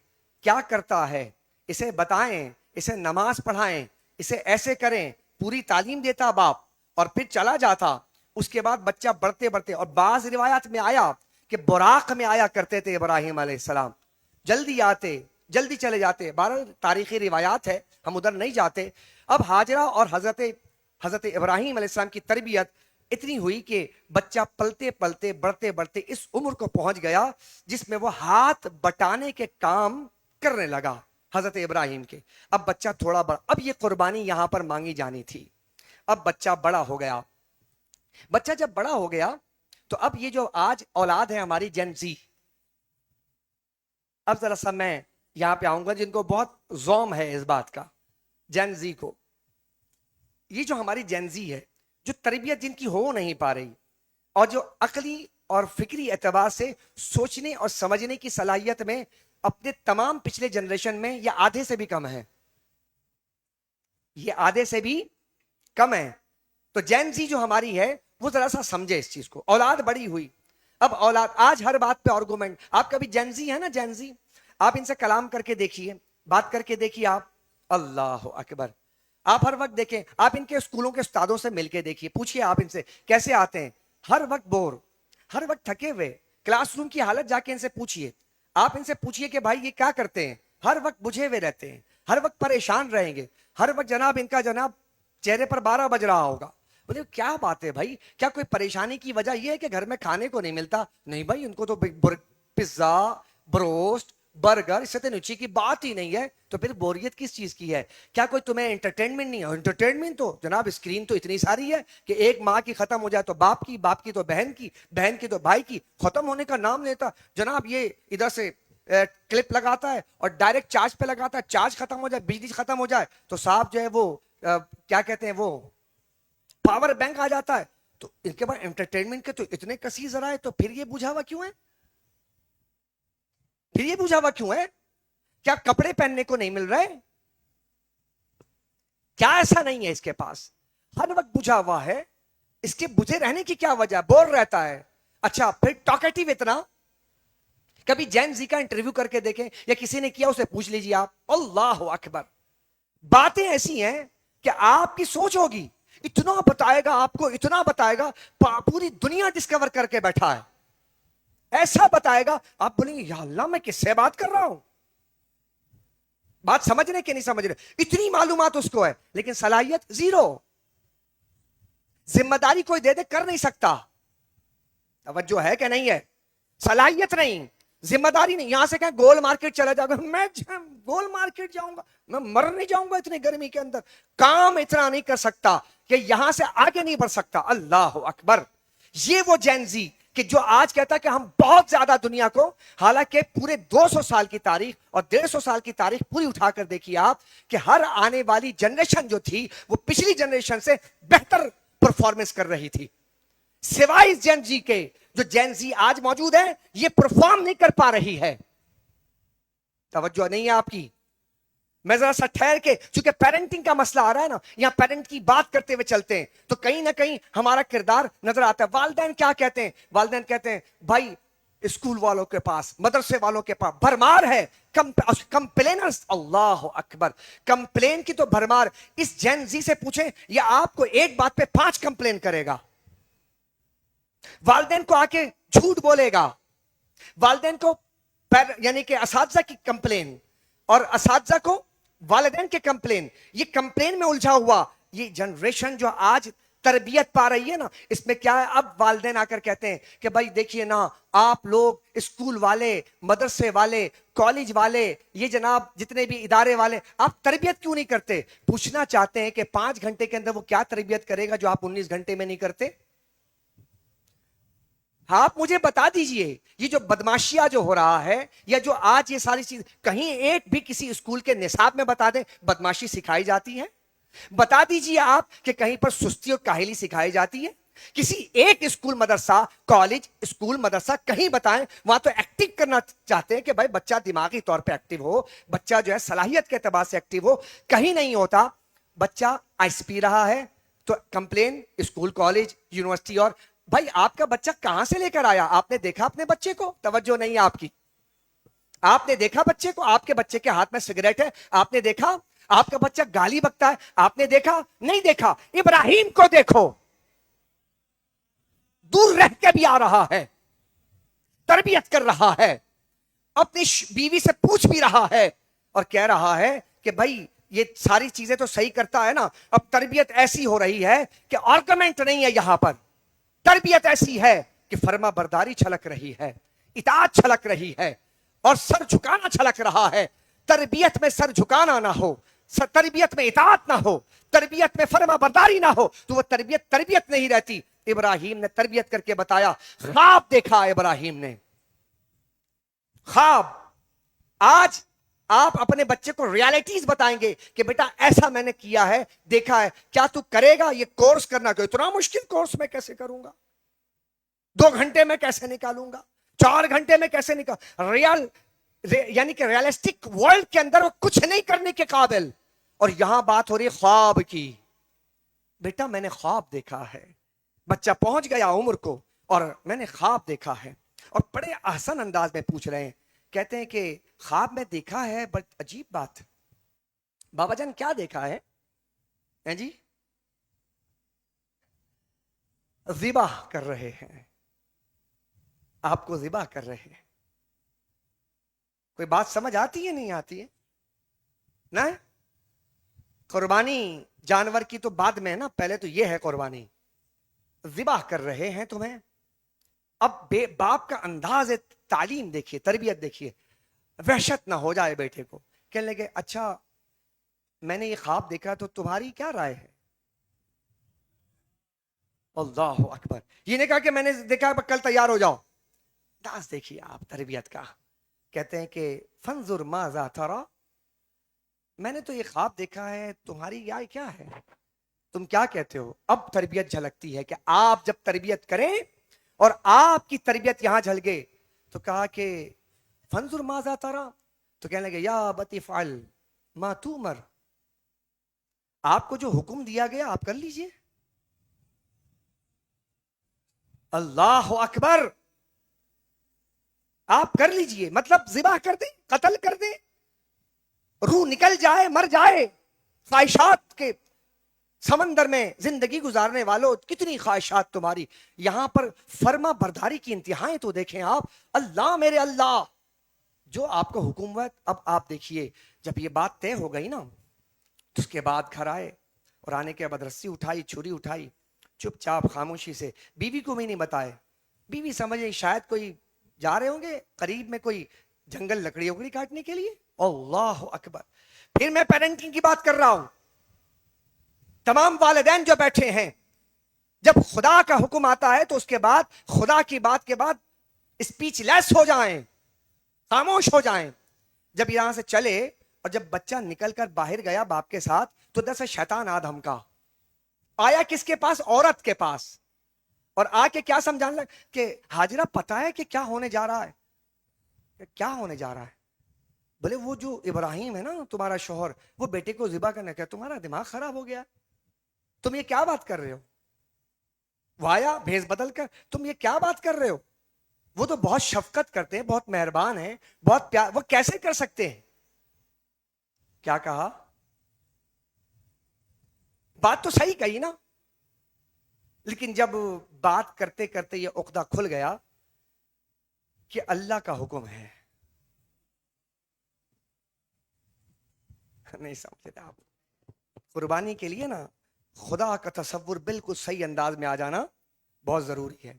کیا کرتا ہے، اسے بتائیں، اسے نماز پڑھائیں، اسے ایسے کریں، پوری تعلیم دیتا باپ اور پھر چلا جاتا. اس کے بعد بچہ بڑھتے بڑھتے، اور بعض روایات میں آیا کہ براق میں آیا کرتے تھے ابراہیم علیہ السلام، جلدی آتے جلدی چلے جاتے. بہرحال تاریخی روایات ہے، ہم ادھر نہیں جاتے. اب ہاجرہ اور حضرت ابراہیم علیہ السلام کی تربیت اتنی ہوئی کہ بچہ پلتے پلتے بڑھتے بڑھتے اس عمر کو پہنچ گیا جس میں وہ ہاتھ بٹانے کے کام کرنے لگا حضرت ابراہیم کے. اب بچہ تھوڑا بڑا، اب یہ قربانی یہاں پر مانگی جانی تھی. اب بچہ بڑا ہو گیا. بچہ جب بڑا ہو گیا تو اب یہ جو آج اولاد ہے ہماری جین زی، اب ذرا سا میں یہاں پہ آؤں گا جن کو بہت زوم ہے اس بات کا، جین زی کو. یہ جو ہماری جین زی ہے، جو تربیت جن کی ہو نہیں پا رہی، اور جو عقلی اور فکری اعتبار سے سوچنے اور سمجھنے کی صلاحیت میں اپنے تمام پچھلے جنریشن میں یہ آدھے سے بھی کم ہے، یہ آدھے سے بھی کم ہے. تو جین زی جو ہماری ہے وہ ذرا سا سمجھے اس چیز کو. اولاد بڑی ہوئی، اب اولاد آج ہر بات پہ آرگومنٹ. آپ کبھی جین زی ہے نا، جین زی، آپ ان سے کلام کر کے دیکھیے، بات کر کے دیکھیے آپ، اللہ اکبر. آپ ہر وقت دیکھیں، آپ ان کے اسکولوں کے استادوں سے مل کے دیکھیے، پوچھئے آپ ان سے کیسے آتے ہیں، ہر وقت بور، ہر وقت تھکے ہوئے. کلاس روم کی حالت جا کے ان سے پوچھئے، آپ ان سے پوچھئے کہ بھائی یہ کیا کرتے ہیں، ہر وقت بجھے ہوئے رہتے ہیں، ہر وقت پریشان رہیں گے، ہر وقت جناب ان کا جناب چہرے پر 12 بج رہا ہوگا. بولے کیا بات ہے بھائی، کیا کوئی پریشانی کی وجہ یہ ہے کہ گھر میں کھانے کو نہیں ملتا؟ نہیں بھائی، ان کو تو پزا، بروسٹ، برگر، اس سے تو نیچے کی بات ہی نہیں ہے. تو پھر بوریت کس چیز کی ہے؟ کیا کوئی تمہیں انٹرٹینمنٹ نہیں ہے؟ انٹرٹینمنٹ تو جناب اسکرین تو اتنی ساری ہے کہ ایک ماں کی ختم ہو جائے تو باپ کی، باپ کی تو بہن کی، بہن کی تو بھائی کی، ختم ہونے کا نام لیتا جناب. یہ ادھر سے کلپ لگاتا ہے اور ڈائریکٹ چارج پہ لگاتا ہے، چارج ختم ہو جائے، بجلی ختم ہو جائے تو صاحب جو ہے وہ کیا کہتے ہیں، وہ پاور بینک آ جاتا ہے. تو ان کے بعد انٹرٹینمنٹ کے تو اتنے کثیر ذرائع، تو پھر یہ بجھا ہوا کیوں ہے؟ پھر یہ بجھا ہوا کیوں ہے؟ کیا کپڑے پہننے کو نہیں مل رہے؟ کیا ایسا نہیں ہے اس کے پاس؟ ہر وقت بجھا ہوا ہے. اس کے بجھے رہنے کی کیا وجہ؟ بور رہتا ہے. اچھا پھر ٹاکیٹیو اتنا. کبھی جین زی کا انٹرویو کر کے دیکھیں، یا کسی نے کیا اسے پوچھ لیجیے آپ. اللہ اکبر، باتیں ایسی ہیں کہ آپ کی سوچ ہوگی. اتنا بتائے گا آپ کو، اتنا بتائے گا، پوری دنیا ڈسکور کر کے بیٹھا ہے. ایسا بتائے گا آپ بولیں گے یا اللہ میں کس سے بات کر رہا ہوں. بات سمجھ رہے کہ نہیں سمجھ رہے؟ اتنی معلومات اس کو ہے لیکن صلاحیت زیرو. ذمہ داری کوئی دے دے کر نہیں سکتا. توجہ ہے کہ نہیں ہے؟ صلاحیت نہیں، ذمہ داری نہیں. یہاں سے کہیں گول مارکیٹ چلا جاؤں گا، میں گول مارکیٹ جاؤں گا، میں مر نہیں جاؤں گا اتنی گرمی کے اندر. کام اتنا نہیں کر سکتا کہ یہاں سے آگے نہیں بڑھ سکتا. اللہ اکبر. یہ وہ جین زی کہ جو آج کہتا ہے کہ ہم بہت زیادہ دنیا کو، حالانکہ پورے 200 سال کی تاریخ اور 150 سال کی تاریخ پوری اٹھا کر دیکھیے آپ کہ ہر آنے والی جنریشن جو تھی وہ پچھلی جنریشن سے بہتر پرفارمنس کر رہی تھی، سوائے جین جی کے. جو جین زی آج موجود ہے یہ پرفارم نہیں کر پا رہی ہے. توجہ نہیں ہے آپ کی. میں ذرا سا ٹھہر کے، چونکہ پیرنٹنگ کا مسئلہ آ رہا ہے نا، یہاں پیرنٹ کی بات کرتے ہوئے چلتے ہیں تو کہیں نہ کہیں ہمارا کردار نظر آتا ہے. والدین کیا کہتے ہیں؟ والدین کہتے ہیں بھائی اسکول والوں کے پاس، مدرسے والوں کے پاس بھرمار ہے، کمپلینرز. اللہ اکبر، کمپلین کی تو بھرمار. اس جین زی سے پوچھیں یہ آپ کو ایک بات پہ 5 کمپلین کرے گا. والدین کو آ کے جھوٹ بولے گا، والدین کو یعنی کہ اساتذہ کی کمپلین، اور اساتذہ کو والدین کے کمپلین. یہ کمپلین میں الجھا ہوا یہ جنریشن جو آج تربیت پا رہی ہے نا، اس میں کیا ہے، اب والدین آ کر کہتے ہیں کہ بھائی دیکھیے نا، آپ لوگ اسکول والے، مدرسے والے، کالج والے، یہ جناب جتنے بھی ادارے والے، آپ تربیت کیوں نہیں کرتے؟ پوچھنا چاہتے ہیں کہ 5 گھنٹے کے اندر وہ کیا تربیت کرے گا جو آپ 19 گھنٹے میں نہیں کرتے؟ آپ مجھے بتا دیجئے یہ جو بدماشیاں جو ہو رہا ہے، یا جو آج یہ ساری چیز، کہیں ایک بھی کسی اسکول کے نصاب میں بتا دیں بدماشی سکھائی جاتی ہے؟ بتا دیجئے آپ کہ کہیں پر سستی اور کاہلی سکھائی جاتی ہے؟ کسی ایک اسکول، مدرسہ، کالج، اسکول، مدرسہ کہیں بتائیں. وہاں تو ایکٹیو کرنا چاہتے ہیں کہ بھائی بچہ دماغی طور پہ ایکٹیو ہو، بچہ جو ہے صلاحیت کے اعتبار سے ایکٹیو ہو. کہیں نہیں ہوتا. بچہ آئس پی رہا ہے تو کمپلین اسکول، کالج، یونیورسٹی. اور بھائی آپ کا بچہ کہاں سے لے کر آیا؟ آپ نے دیکھا اپنے بچے کو؟ توجہ نہیں ہے آپ کی. آپ نے دیکھا بچے کو؟ آپ کے بچے کے ہاتھ میں سگریٹ ہے، آپ نے دیکھا؟ آپ کا بچہ گالی بکتا ہے، آپ نے دیکھا؟ نہیں دیکھا. ابراہیم کو دیکھو، دور رہ کے بھی آ رہا ہے، تربیت کر رہا ہے، اپنی بیوی سے پوچھ بھی رہا ہے اور کہہ رہا ہے کہ بھائی یہ ساری چیزیں تو صحیح کرتا ہے نا. اب تربیت ایسی ہو رہی ہے کہ آرگومنٹ نہیں ہے یہاں پر. تربیت ایسی ہے کہ فرما برداری چھلک رہی ہے، اطاعت چھلک رہی ہے، اور سر جھکانا چھلک رہا ہے. تربیت میں سر جھکانا نہ ہو، تربیت میں اطاعت نہ ہو، تربیت میں فرما برداری نہ ہو تو وہ تربیت نہیں رہتی. ابراہیم نے تربیت کر کے بتایا. خواب دیکھا ابراہیم نے، خواب. آج آپ اپنے بچے کو ریالٹیز بتائیں گے کہ بیٹا ایسا میں نے کیا ہے، دیکھا ہے، کیا تو کرے گا؟ یہ کورس کرنا کہ اتنا مشکل کورس میں کیسے کروں گا؟ 2 گھنٹے میں کیسے نکالوں گا؟ 4 گھنٹے میں کیسے نکال؟ یعنی کہ ریالسٹک ورلڈ کے اندر وہ کچھ نہیں کرنے کے قابل. اور یہاں بات ہو رہی ہے خواب کی. بیٹا میں نے خواب دیکھا ہے. بچہ پہنچ گیا عمر کو اور میں نے خواب دیکھا ہے، اور بڑے احسن انداز میں پوچھ رہے ہیں. کہتے ہیں کہ خواب میں دیکھا ہے. بڑی عجیب بات. بابا جان کیا دیکھا ہے جی؟ ذبح کر رہے ہیں، آپ کو ذبح کر رہے ہیں. کوئی بات سمجھ آتی ہے؟ نہیں آتی ہے نا. قربانی جانور کی تو بعد میں نا، پہلے تو یہ ہے قربانی. ذبح کر رہے ہیں تمہیں. اب باپ کا انداز تعلیم دیکھیے، تربیت دیکھیے. وحشت نہ ہو جائے بیٹے کو. کہنے لگے اچھا میں نے یہ خواب دیکھا تو تمہاری کیا رائے ہے؟ اللہ اکبر. یہ نہیں کہا کہ میں نے دیکھا کل تیار ہو جاؤ. انداز دیکھیے آپ تربیت کا. کہتے ہیں کہ فنظر ماذا ترى، میں نے تو یہ خواب دیکھا ہے، تمہاری رائے کیا ہے؟ تم کیا کہتے ہو؟ اب تربیت جھلکتی ہے کہ آپ جب تربیت کریں اور آپ کی تربیت یہاں جھلکے تو کہا کہ فنظر ماذا ترى، تو کہنے لگے یا ابت افعل ما تؤمر، آپ کو جو حکم دیا گیا آپ کر لیجئے. اللہ اکبر. آپ کر لیجئے، مطلب ذبح کر دیں، قتل کر دیں، روح نکل جائے، مر جائے. خواہشات کے سمندر میں زندگی گزارنے والوں، کتنی خواہشات تمہاری. یہاں پر فرما برداری کی انتہائیں تو دیکھیں آپ. اللہ میرے اللہ، جو آپ کو حکم ہوا. اب آپ دیکھیے جب یہ بات طے ہو گئی نا تو اس کے بعد گھر آئے اور آنے کے بعد رسی اٹھائی، چھری اٹھائی، چپ چاپ خاموشی سے. بیوی کو بھی نہیں بتائے. بیوی سمجھے شاید کوئی جا رہے ہوں گے قریب میں کوئی جنگل لکڑی اکڑی کاٹنے کے لیے. اللہ اکبر. پھر میں پیرنٹنگ کی بات کر رہا ہوں. تمام والدین جو بیٹھے ہیں جب خدا کا حکم آتا ہے تو اس کے بعد خدا کی بات کے بعد اسپیچ لیس ہو جائیں، خاموش ہو جائیں. جب یہاں سے چلے اور جب بچہ نکل کر باہر گیا باپ کے ساتھ تو ادھر سے شیطان آ دھمکا. آیا کس کے پاس؟ عورت کے پاس. اور آ کے کیا سمجھانے لگا کہ ہاجرہ پتا ہے کہ کیا ہونے جا رہا ہے؟ کیا ہونے جا رہا ہے؟ بولے وہ جو ابراہیم ہے نا تمہارا شوہر، وہ بیٹے کو ذبح کرنے کا. تمہارا دماغ خراب ہو گیا، تم یہ کیا بات کر رہے ہو؟ وہ آیا بھیس بدل کر، تم یہ کیا بات کر رہے ہو؟ وہ تو بہت شفقت کرتے ہیں، بہت مہربان ہیں، بہت پیار، وہ کیسے کر سکتے ہیں؟ کیا کہا؟ بات تو صحیح کہی نا، لیکن جب بات کرتے کرتے یہ عقدہ کھل گیا کہ اللہ کا حکم ہے. نہیں سمجھتے آپ. قربانی کے لیے نا خدا کا تصور بالکل صحیح انداز میں آ جانا بہت ضروری ہے.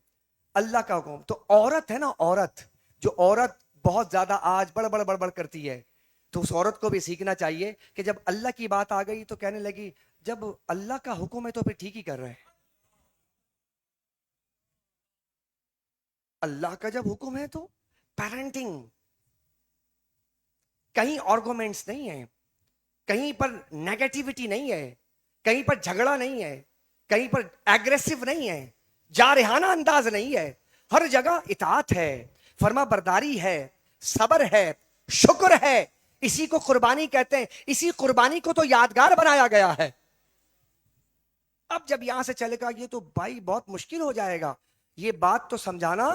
اللہ کا حکم تو عورت ہے نا، عورت جو عورت بہت زیادہ آج بڑبڑ کرتی ہے، تو اس عورت کو بھی سیکھنا چاہیے کہ جب اللہ کی بات آ گئی تو کہنے لگی جب اللہ کا حکم ہے تو پھر ٹھیک ہی کر رہے ہیں. اللہ کا جب حکم ہے تو پیرنٹنگ، کہیں آرگومنٹس نہیں ہے، کہیں پر نیگیٹیوٹی نہیں ہے، کہیں پر جھگڑا نہیں ہے، کہیں پر ایگریسو نہیں ہے، جارحانہ انداز نہیں ہے. ہر جگہ اطاعت ہے، فرما برداری ہے، صبر ہے، شکر ہے. اسی کو قربانی کہتے ہیں. اسی قربانی کو تو یادگار بنایا گیا ہے. اب جب یہاں سے چلے گا یہ تو بھائی بہت مشکل ہو جائے گا. یہ بات تو سمجھانا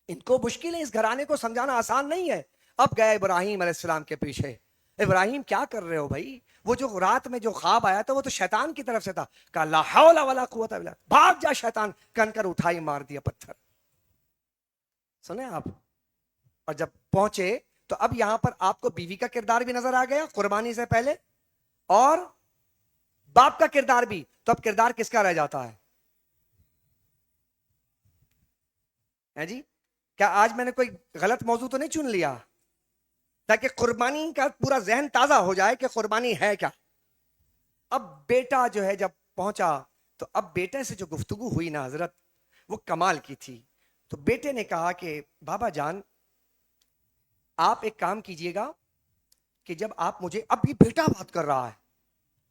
ان کو مشکل ہے، اس گھرانے کو سمجھانا آسان نہیں ہے. اب گئے ابراہیم علیہ السلام کے پیچھے. ابراہیم کیا کر رہے ہو بھائی؟ وہ جو رات میں جو خواب آیا تھا وہ تو شیطان کی طرف سے تھا. کہا لا حول ولا قوت الا باللہ، بھاگ جا شیطان. کن کر اٹھائی مار دیا پتھر. سنیں آپ. اور جب پہنچے تو اب یہاں پر آپ کو بیوی کا کردار بھی نظر آ گیا قربانی سے پہلے، اور باپ کا کردار بھی. تو اب کردار کس کا رہ جاتا ہے جی؟ کیا آج میں نے کوئی غلط موضوع تو نہیں چن لیا تاکہ قربانی کا پورا ذہن تازہ ہو جائے کہ قربانی ہے کیا؟ اب بیٹا جو ہے جب پہنچا تو اب بیٹے سے جو گفتگو ہوئی نا حضرت وہ کمال کی تھی. تو بیٹے نے کہا کہ بابا جان آپ ایک کام کیجئے گا کہ جب آپ مجھے، اب یہ بیٹا بات کر رہا ہے،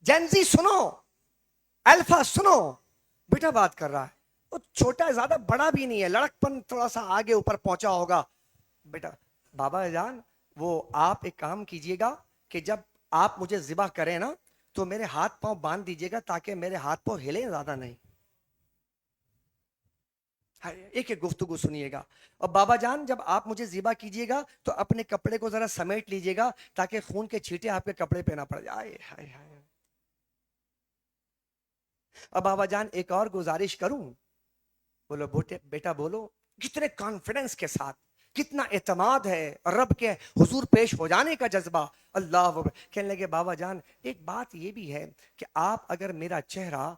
جینزی سنو، الفا سنو، بیٹا بات کر رہا ہے. وہ چھوٹا ہے، زیادہ بڑا بھی نہیں ہے، لڑکپن تھوڑا سا آگے اوپر پہنچا ہوگا. بیٹا بابا جان وہ آپ ایک کام کیجئے گا کہ جب آپ مجھے ذبح کریں نا تو میرے ہاتھ پاؤں باندھ دیجئے گا تاکہ میرے ہاتھ پاؤں ہلیں زیادہ نہیں. ایک ایک گفتگو سنیے گا. اور بابا جان جب آپ مجھے ذبح کیجئے گا تو اپنے کپڑے کو ذرا سمیٹ لیجئے گا تاکہ خون کے چھینٹے آپ کے کپڑے پہ نہ پڑ جائے. اور بابا جان ایک اور گزارش کروں؟ بولو بیٹا بولو. کتنے کانفیڈنس کے ساتھ، کتنا اعتماد ہے، رب کے حضور پیش ہو جانے کا جذبہ. اللہ کہنے لگے بابا جان ایک بات یہ بھی ہے کہ آپ اگر میرا چہرہ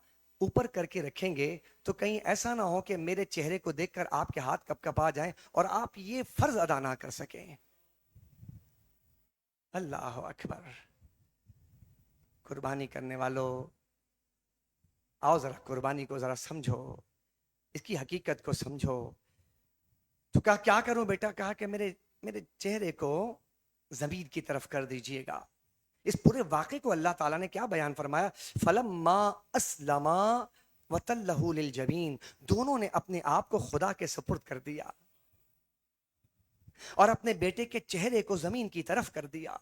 اوپر کر کے رکھیں گے تو کہیں ایسا نہ ہو کہ میرے چہرے کو دیکھ کر آپ کے ہاتھ کپ کپا جائیں اور آپ یہ فرض ادا نہ کر سکیں. اللہ اکبر. قربانی کرنے والوں آؤ ذرا قربانی کو ذرا سمجھو، اس کی حقیقت کو سمجھو. تو کہا کیا کروں بیٹا؟ کہا کہ میرے چہرے کو زمین کی طرف کر دیجئے گا. اس پورے واقعے کو اللہ تعالیٰ نے کیا بیان فرمایا؟ فَلَمَّا أَسْلَمَا وَتَلَّهُ لِلْجَبِينِ، دونوں نے اپنے آپ کو خدا کے سپرد کر دیا اور اپنے بیٹے کے چہرے کو زمین کی طرف کر دیا.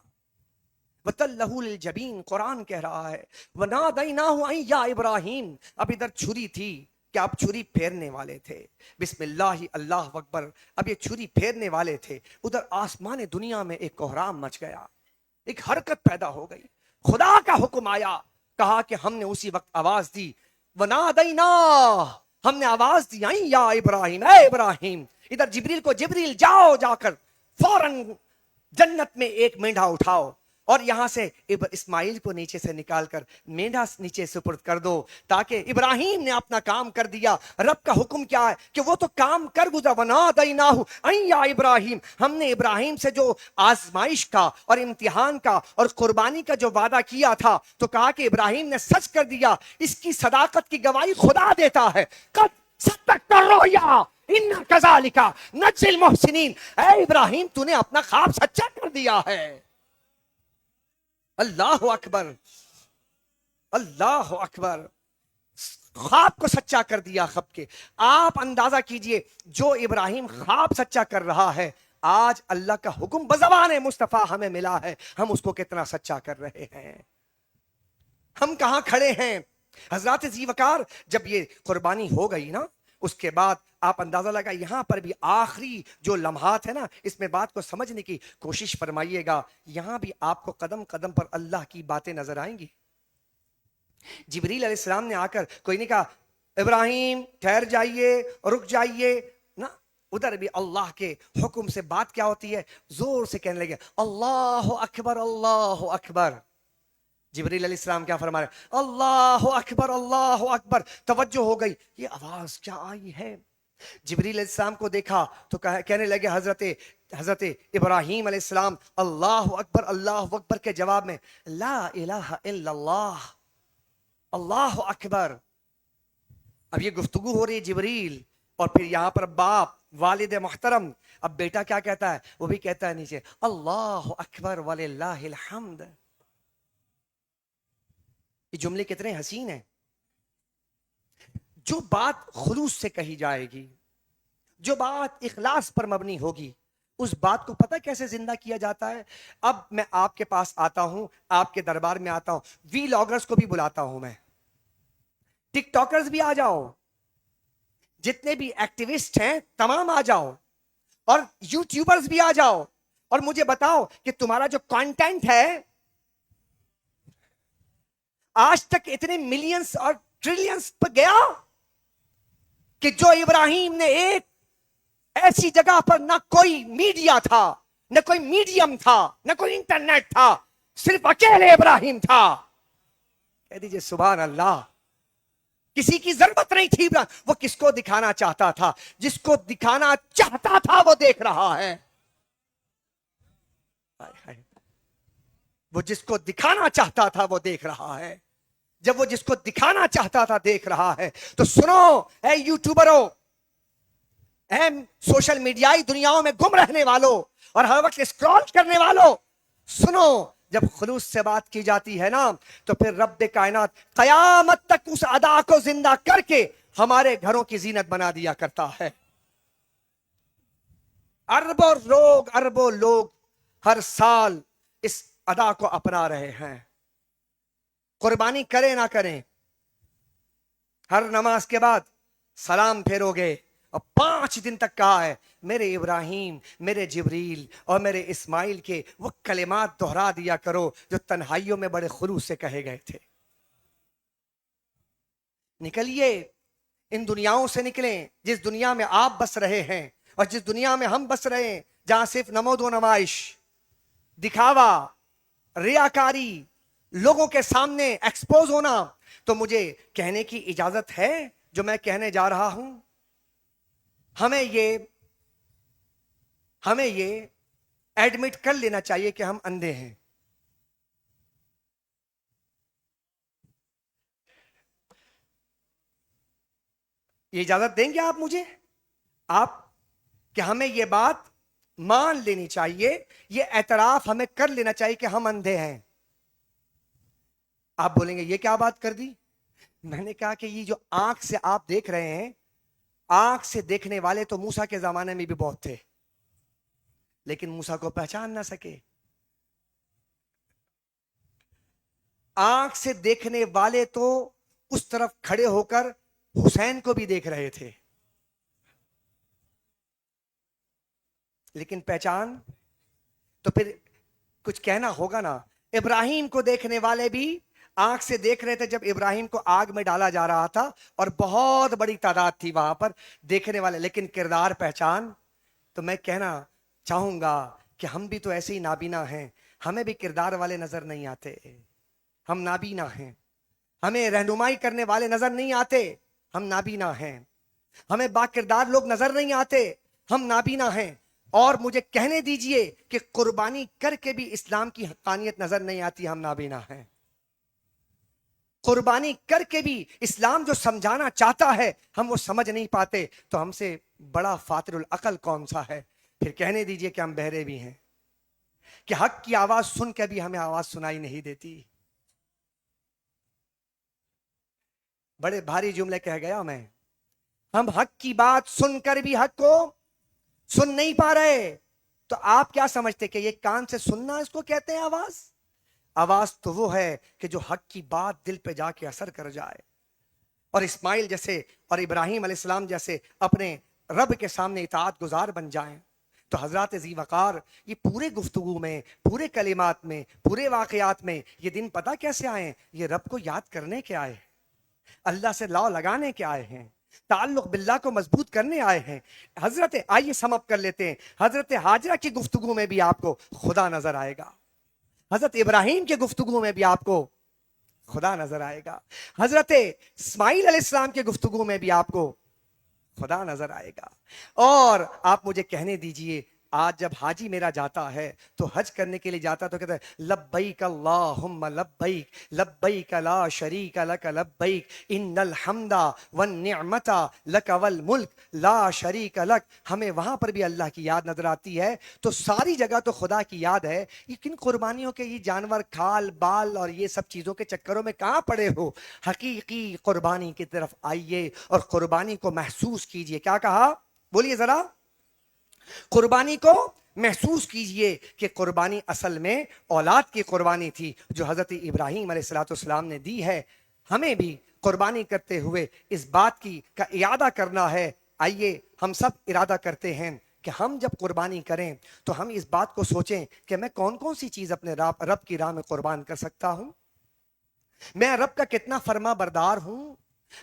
وَتَلَّهُ لِلْجَبِينِ، قرآن کہہ رہا ہے وَنَادَيْنَاهُ أَن يَا إِبْرَاهِيمُ. اب ادھر چھری تھی کہ آپ چھری پھیرنے والے تھے. بسم اللہ اللہ اکبر. اب یہ چھری پھیرنے والے تھے. ادھر آسمان دنیا میں ایک کوہرام مچ گیا، ایک حرکت پیدا ہو گئی. خدا کا حکم آیا، کہا کہ ہم نے اسی وقت آواز دی. وَنَادَيْنَاهُ، ہم نے آواز دی أَن يَا إِبْرَاهِيمُ، اے ابراہیم. ادھر جبریل کو، جبریل جاؤ جا کر فوراً جنت میں ایک مینڈھا اٹھاؤ اور یہاں سے اسماعیل کو نیچے سے نکال کر مینڈا نیچے سپرد کر دو، تاکہ ابراہیم نے اپنا کام کر دیا۔ رب کا حکم کیا ہے کہ وہ تو کام کر گزرا، وَنَادَيْنَاهُ أَن يَا ابراہیم، ہم نے ابراہیم سے جو آزمائش کا اور امتحان کا اور قربانی کا جو وعدہ کیا تھا تو کہا کہ ابراہیم نے سچ کر دیا، اس کی صداقت کی گواہی خدا دیتا ہے۔ قد صدقت الرؤیا انا کذالک نجزی المحسنین، اے ابراہیم تو نے اپنا خواب سچا کر دیا ہے۔ اللہ اکبر، اللہ اکبر، خواب کو سچا کر دیا۔ خب کے آپ اندازہ کیجئے جو ابراہیم خواب سچا کر رہا ہے، آج اللہ کا حکم بزبان مصطفیٰ ہمیں ملا ہے، ہم اس کو کتنا سچا کر رہے ہیں۔ ہم کہاں کھڑے ہیں؟ حضرات ذی وقار جب یہ قربانی ہو گئی نا، اس کے بعد آپ اندازہ لگا یہاں پر بھی آخری جو لمحات ہے نا، اس میں بات کو سمجھنے کی کوشش فرمائیے گا۔ یہاں بھی آپ کو قدم قدم پر اللہ کی باتیں نظر آئیں گی۔ جبریل علیہ السلام نے آ کر کوئی نہیں کہا ابراہیم ٹھہر جائیے، رک جائیے نا، ادھر بھی اللہ کے حکم سے بات کیا ہوتی ہے، زور سے کہنے لگے اللہ اکبر اللہ اکبر۔ جبریل علیہ السلام کیا فرما رہے؟ اللہ اکبر اللہ اکبر۔ توجہ ہو گئی، یہ آواز کیا آئی ہے؟ جبریل علیہ السلام کو دیکھا تو کہنے لگے حضرت ابراہیم علیہ السلام اللہ اکبر کے جواب میں لا الہ الا اللہ، اللہ اکبر۔ اب یہ گفتگو ہو رہی ہے جبریل اور پھر یہاں پر باپ والد محترم، اب بیٹا کیا کہتا ہے؟ وہ بھی کہتا ہے نیچے اللہ اکبر وللہ الحمد۔ یہ جملے کتنے حسین ہیں۔ جو بات خلوص سے کہی جائے گی، جو بات اخلاص پر مبنی ہوگی، اس بات کو پتہ کیسے زندہ کیا جاتا ہے؟ اب میں آپ کے پاس آتا ہوں، آپ کے دربار میں آتا ہوں، وی لاگرز کو بھی بلاتا ہوں، میں ٹک ٹاکرز بھی آ جاؤ، جتنے بھی ایکٹیوسٹ ہیں تمام آ جاؤ، اور یوٹیوبرز بھی آ جاؤ، اور مجھے بتاؤ کہ تمہارا جو کانٹینٹ ہے آج تک اتنے ملینز اور ٹریلینز پر گیا کہ جو ابراہیم نے ایک ایسی جگہ پر نہ کوئی میڈیا تھا، نہ کوئی میڈیم تھا، نہ کوئی انٹرنیٹ تھا، صرف اکیلے ابراہیم تھا۔ کہہ دیجئے سبحان اللہ۔ کسی کی ضرورت نہیں تھی، وہ کس کو دکھانا چاہتا تھا؟ جس کو دکھانا چاہتا تھا وہ دیکھ رہا ہے۔ وہ جس کو دکھانا چاہتا تھا وہ دیکھ رہا ہے۔ جب وہ جس کو دکھانا چاہتا تھا دیکھ رہا ہے تو سنو اے یوٹیوبروں، اے سوشل میڈیائی دنیاؤں میں گم رہنے والوں اور ہر وقت اسکرول کرنے والوں، سنو، جب خلوص سے بات کی جاتی ہے نا تو پھر رب کائنات قیامت تک اس ادا کو زندہ کر کے ہمارے گھروں کی زینت بنا دیا کرتا ہے۔ اربوں لوگ ہر سال اس ادا کو اپنا رہے ہیں۔ قربانی کریں نہ کریں، ہر نماز کے بعد سلام پھیرو گے، اور 5 دن تک کہا ہے میرے ابراہیم، میرے جبریل اور میرے اسماعیل کے وہ کلمات دہرا دیا کرو جو تنہائیوں میں بڑے خلوص سے کہے گئے تھے۔ نکلیے ان دنیاؤں سے، نکلیں جس دنیا میں آپ بس رہے ہیں اور جس دنیا میں ہم بس رہے ہیں، جہاں صرف نمود و نمائش، دکھاوا، ریاکاری، لوگوں کے سامنے ایکسپوز ہونا۔ تو مجھے کہنے کی اجازت ہے جو میں کہنے جا رہا ہوں؟ ہمیں یہ ایڈمٹ کر لینا چاہیے کہ ہم اندھے ہیں۔ یہ اجازت دیں گے آپ مجھے، آپ، کہ ہمیں یہ بات مان لینی چاہیے، یہ اعتراف ہمیں کر لینا چاہیے کہ ہم اندھے ہیں؟ آپ بولیں گے یہ کیا بات کر دی؟ میں نے کہا کہ یہ جو آنکھ سے آپ دیکھ رہے ہیں، آنکھ سے دیکھنے والے تو موسیٰ کے زمانے میں بھی بہت تھے، لیکن موسیٰ کو پہچان نہ سکے۔ آنکھ سے دیکھنے والے تو اس طرف کھڑے ہو کر حسین کو بھی دیکھ رہے تھے، لیکن پہچان تو پھر کچھ کہنا ہوگا نا۔ ابراہیم کو دیکھنے والے بھی آنکھ سے دیکھ رہے تھے جب ابراہیم کو آگ میں ڈالا جا رہا تھا، اور بہت بڑی تعداد تھی وہاں پر دیکھنے والے، لیکن کردار پہچان۔ تو میں کہنا چاہوں گا کہ ہم بھی تو ایسے ہی نابینا ہیں، ہمیں بھی کردار والے نظر نہیں آتے، ہم نابینا ہیں. ہمیں رہنمائی کرنے والے نظر نہیں آتے، ہم نابینا ہیں. ہمیں با کردار لوگ نظر نہیں آتے، ہم نابینا ہیں. اور مجھے کہنے دیجئے کہ قربانی کر کے بھی اسلام کی حقانیت نظر نہیں آتی، ہم نابینا ہیں. قربانی کر کے بھی اسلام جو سمجھانا چاہتا ہے ہم وہ سمجھ نہیں پاتے، تو ہم سے بڑا فاتر العقل کون سا ہے؟ پھر کہنے دیجئے کہ ہم بہرے بھی ہیں، کہ حق کی آواز سن کے بھی ہمیں آواز سنائی نہیں دیتی. بڑے بھاری جملے کہہ گیا میں. ہم حق کی بات سن کر بھی حق کو سن نہیں پا رہے. تو آپ کیا سمجھتے کہ یہ کان سے سننا اس کو کہتے ہیں آواز؟ آواز تو وہ ہے کہ جو حق کی بات دل پہ جا کے اثر کر جائے. اور اسماعیل جیسے اور ابراہیم علیہ السلام جیسے اپنے رب کے سامنے اطاعت گزار بن جائیں. تو حضرات ذی وقار یہ پورے گفتگو میں، پورے کلمات میں، پورے واقعات میں یہ دن پتہ کیسے آئے؟ یہ رب کو یاد کرنے کے آئے ہیں، اللہ سے لاؤ لگانے کے آئے ہیں، تعلق باللہ کو مضبوط کرنے آئے ہیں. حضرت آئیے سم اپ کر لیتے ہیں. حضرت ہاجرہ کی گفتگو میں بھی آپ کو خدا نظر آئے گا، حضرت ابراہیم کے گفتگو میں بھی آپ کو خدا نظر آئے گا، حضرت اسماعیل علیہ السلام کے گفتگو میں بھی آپ کو خدا نظر آئے گا. اور آپ مجھے کہنے دیجئے آج جب حاجی میرا جاتا ہے تو حج کرنے کے لیے جاتا تو کہتا ہے لبیک اللہم لبیک لبیک لا شریک لک لبیک ان الحمد والنعمت لک والملک لا شریک لک. ہمیں وہاں پر بھی اللہ کی یاد نظر آتی ہے. تو ساری جگہ تو خدا کی یاد ہے. یہ کن قربانیوں کے یہ جانور کھال بال اور یہ سب چیزوں کے چکروں میں کہاں پڑے ہو؟ حقیقی قربانی کی طرف آئیے اور قربانی کو محسوس کیجئے. کیا کہا؟ بولیے ذرا. قربانی کو محسوس کیجئے کہ قربانی اصل میں اولاد کی قربانی تھی جو حضرت ابراہیم علیہ السلام نے دی ہے. ہمیں بھی قربانی کرتے ہوئے اس بات کی کا اعادہ کرنا ہے. آئیے ہم سب ارادہ کرتے ہیں کہ ہم جب قربانی کریں تو ہم اس بات کو سوچیں کہ میں کون کون سی چیز اپنے رب کی راہ میں قربان کر سکتا ہوں. میں رب کا کتنا فرما بردار ہوں،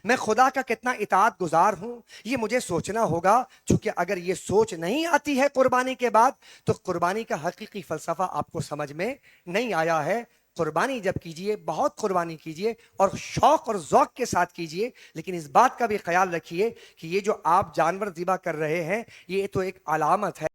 میں خدا کا کتنا اطاعت گزار ہوں. یہ مجھے سوچنا ہوگا. چونکہ اگر یہ سوچ نہیں آتی ہے قربانی کے بعد تو قربانی کا حقیقی فلسفہ آپ کو سمجھ میں نہیں آیا ہے. قربانی جب کیجئے بہت قربانی کیجئے اور شوق اور ذوق کے ساتھ کیجئے، لیکن اس بات کا بھی خیال رکھیے کہ یہ جو آپ جانور ذبح کر رہے ہیں یہ تو ایک علامت ہے.